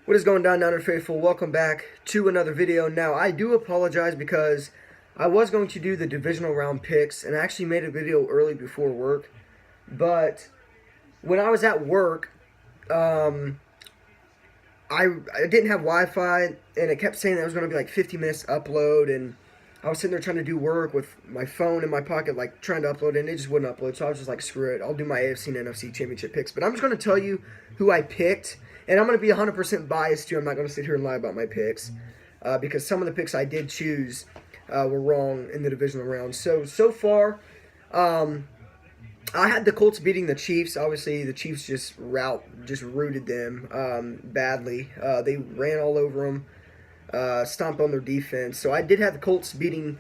What is going down, Niner Faithful? Welcome back to another video. Now, I do apologize because I was going to do the divisional round picks, and I actually made a video early before work. But when I was at work, um, I didn't have Wi-Fi, and it kept saying that it was going to be like 50 minutes upload, and I was sitting there trying to do work with my phone in my pocket, like trying to upload, and it just wouldn't upload. So I was just like, screw it, I'll do my AFC and NFC Championship picks. But I'm just going to tell you who I picked. And I'm going to be 100% biased, too. I'm not going to sit here and lie about my picks because some of the picks I did choose were wrong in the divisional round. So far, I had the Colts beating the Chiefs. Obviously, the Chiefs just rooted them badly. They ran all over them, stomped on their defense. So I did have the Colts beating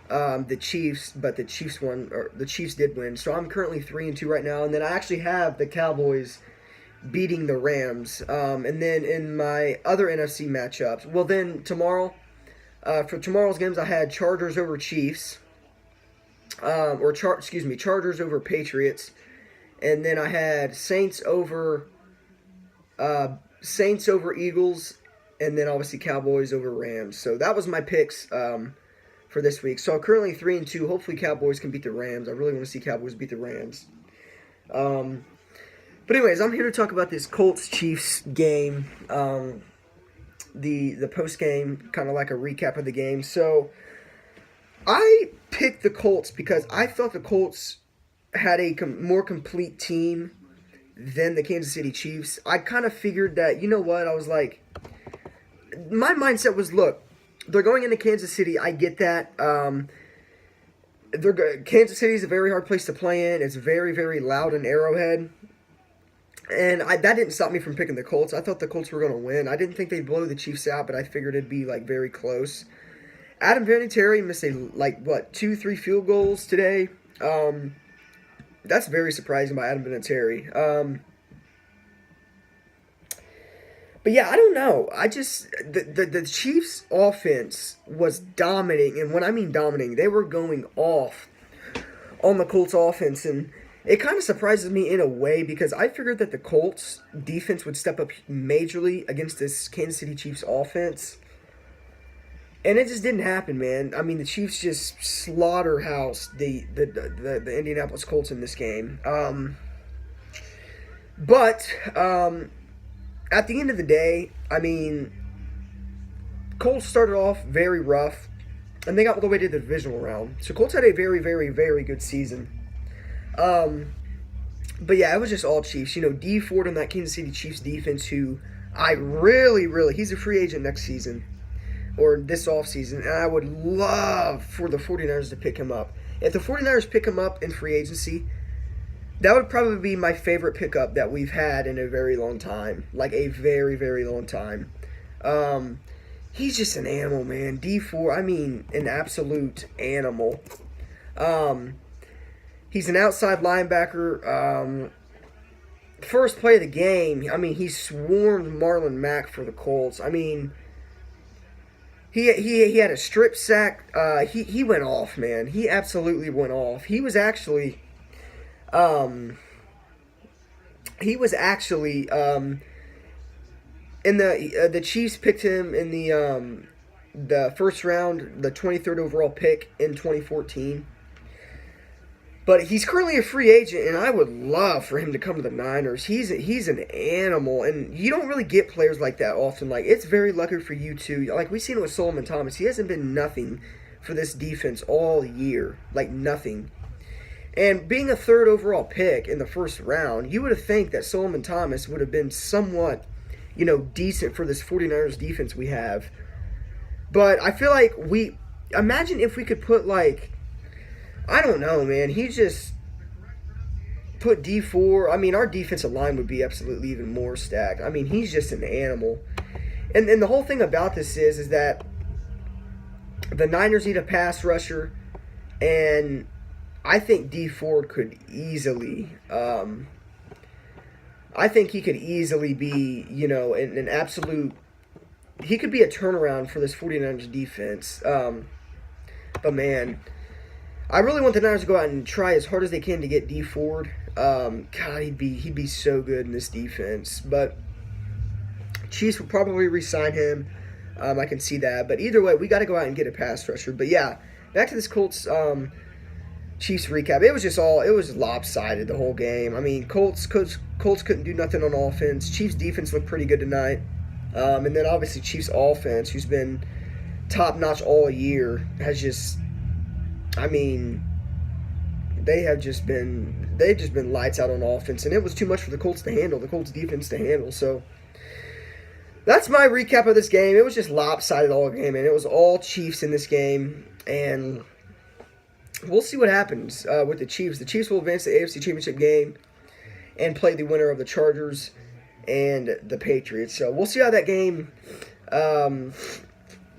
the Chiefs, but the Chiefs did win. So I'm currently 3-2 right now. And then I actually have the Cowboys beating the Rams. And then in my other NFC matchups, well, then tomorrow, for tomorrow's games, I had Chargers over Chiefs, Chargers over Patriots, and then I had Saints over Eagles, and then obviously Cowboys over Rams. So that was my picks for this week. So I'm currently 3-2. Hopefully Cowboys can beat the Rams. I really want to see Cowboys beat the Rams. But anyways, I'm here to talk about this Colts-Chiefs game, the post-game, kind of like a recap of the game. So I picked the Colts because I felt the Colts had a more complete team than the Kansas City Chiefs. I kind of figured that, you know what, I was like, my mindset was, look, they're going into Kansas City. I get that. Kansas City is a very hard place to play in. It's very, very loud in Arrowhead. And that didn't stop me from picking the Colts. I thought the Colts were going to win. I didn't think they'd blow the Chiefs out, but I figured it'd be, like, very close. Adam Vinatieri missed, 2-3 field goals today. That's very surprising by Adam Vinatieri. But, yeah, I don't know. The Chiefs' offense was dominating. And when I mean dominating, they were going off on the Colts' offense. And it kind of surprises me in a way because I figured that the Colts defense would step up majorly against this Kansas City Chiefs offense. And it just didn't happen, man. I mean, the Chiefs just slaughterhoused the Indianapolis Colts in this game. But at the end of the day, I mean, Colts started off very rough, and they got all the way to the divisional round. So Colts had a very, very, very good season. But yeah, it was just all Chiefs. You know, D Ford on that Kansas City Chiefs defense, who I really, he's a free agent next season, or this offseason, and I would love for the 49ers to pick him up. If the 49ers pick him up in free agency, that would probably be my favorite pickup that we've had in a very long time. Like a very, very long time. He's just an animal, man. D4, I mean, an absolute animal. He's an outside linebacker. First play of the game, I mean, he swarmed Marlon Mack for the Colts. I mean, he had a strip sack. He went off, man. He absolutely went off. He was actually in the Chiefs picked him in the first round, the 23rd overall pick in 2014. But he's currently a free agent, and I would love for him to come to the Niners. He's an animal, and you don't really get players like that often. Like, it's very lucky for you, too. Like, we've seen it with Solomon Thomas. He hasn't been nothing for this defense all year. Like, nothing. And being a third overall pick in the first round, you would have think that Solomon Thomas would have been somewhat, you know, decent for this 49ers defense we have. But I feel like imagine if we could put, like, I don't know, man. He just put D4. I mean, our defensive line would be absolutely even more stacked. I mean, he's just an animal. And the whole thing about this is that the Niners need a pass rusher, and I think D Ford could easily, I think he could easily be, you know, an absolute, he could be a turnaround for this 49ers defense. But man, I really want the Niners to go out and try as hard as they can to get D Ford. God, he'd be so good in this defense. But Chiefs will probably re-sign him. I can see that. But either way, we got to go out and get a pass rusher. But yeah, back to this Colts Chiefs recap. It was lopsided the whole game. I mean, Colts couldn't do nothing on offense. Chiefs defense looked pretty good tonight. And then obviously Chiefs offense, who's been top notch all year, has just, I mean, they've just been lights out on offense, and it was too much for the Colts to handle, the Colts defense to handle. So that's my recap of this game. It was just lopsided all game, and it was all Chiefs in this game, and we'll see what happens with the Chiefs. The Chiefs will advance the AFC Championship game and play the winner of the Chargers and the Patriots. So we'll see how that game.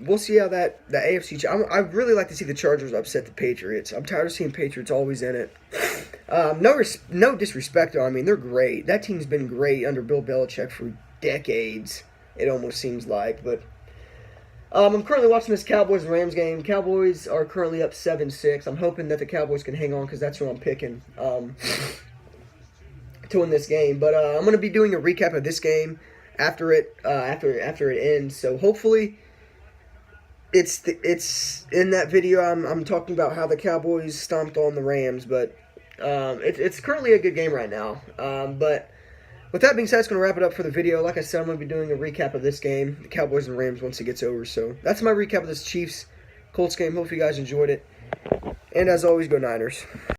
We'll see how the AFC. I really like to see the Chargers upset the Patriots. I'm tired of seeing Patriots always in it. No disrespect, though. I mean, they're great. That team's been great under Bill Belichick for decades. It almost seems like, but I'm currently watching this Cowboys and Rams game. Cowboys are currently up 7-6. I'm hoping that the Cowboys can hang on because that's who I'm picking to win this game. But I'm going to be doing a recap of this game after it ends. So hopefully it's in that video. I'm talking about how the Cowboys stomped on the Rams, but it's currently a good game right now. But with that being said, it's going to wrap it up for the video. Like I said, I'm going to be doing a recap of this game, the Cowboys and Rams, once it gets over. So that's my recap of this Chiefs-Colts game. Hope you guys enjoyed it. And as always, go Niners.